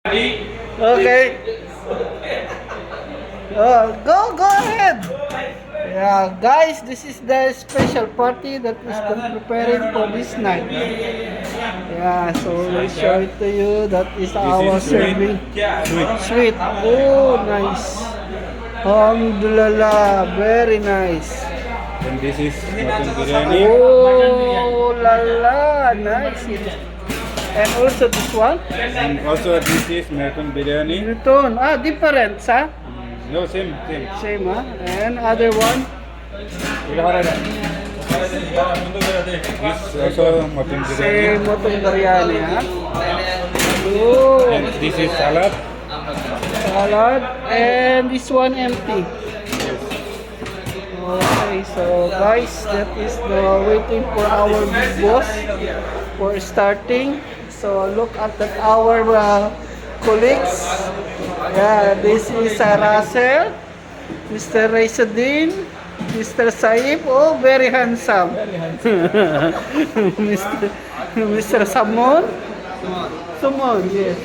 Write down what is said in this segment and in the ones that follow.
Okay. Go ahead. Yeah, guys, this is the special party that is preparing for this night. Yeah, so we show it to you. That is our serving. Sweet. Oh, nice. Alhamdulillah, very nice. And this is mutton biryani. Oh, la la, nice. And also this one. And also this is mutton biryani. Return. Different, ha? No, same. Same, huh? And other one. This also mutton biryani. Same mutton biryani, huh? Oh, And this is salad. salad. And this one empty. Okay, so guys, that is the waiting for our big boss for starting. So look at that our colleagues. Yeah, this is Russell, Mr. Raisadin, Mr. Saib. Oh, very handsome. Mr. Samon. Samon, yes.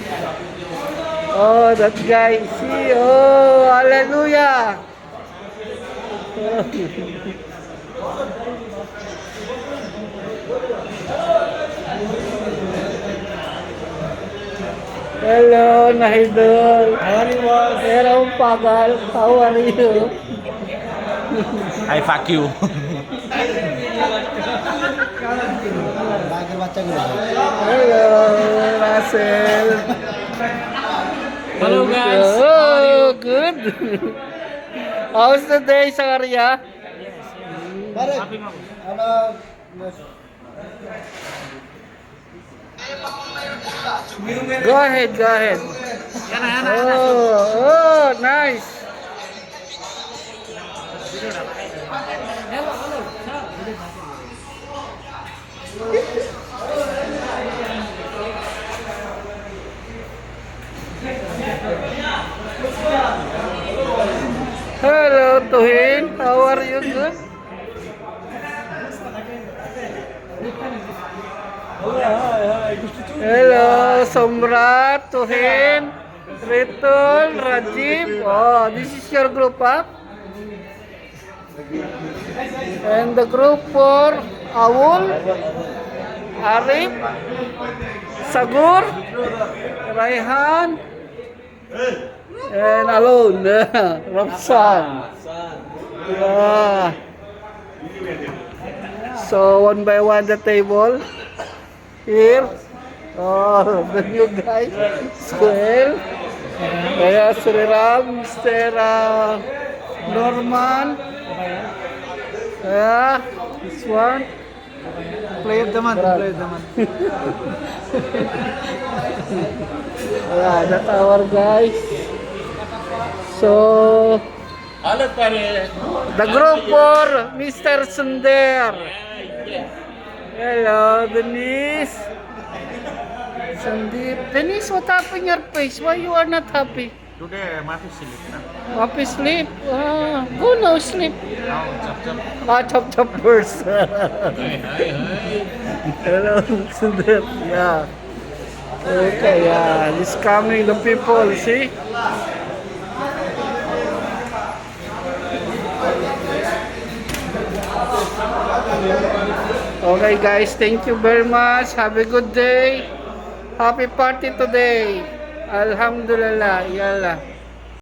Oh, that guy. See, oh, hallelujah. Hello, Nahidol. How are you, boss? Hello, Pagal. How are you? I fuck you. Hello, Russell. Hello, guys. Oh, good. How's the day, Sakaria? Go ahead. Oh, nice. Hello, Tuhin. How are you? Good? Hello, Somrat, Tuhin, Ritul, Rajiv. Oh, this is your group, huh? And the group for Awul, Arif, Sagur, Raihan, and alone, Ramsan. Yeah. So one by one the table. Here. Oh, the new guy. Swell. Kaya Sriram, Mr. Norman. Yeah, this one. Play of the month. Yeah, that's our guys. So, the group for Mr. Sunder. Hello, Denise. Sandeep. Denise, what happened your face? Why you are not happy? Today, my fish sleep. Happy sleep? Go now sleep. Chop first. Hello, Sunder. Yeah. Okay, yeah. This coming the people, see? Okay guys, thank you very much. Have a good day. Happy party today. Alhamdulillah. Yalla.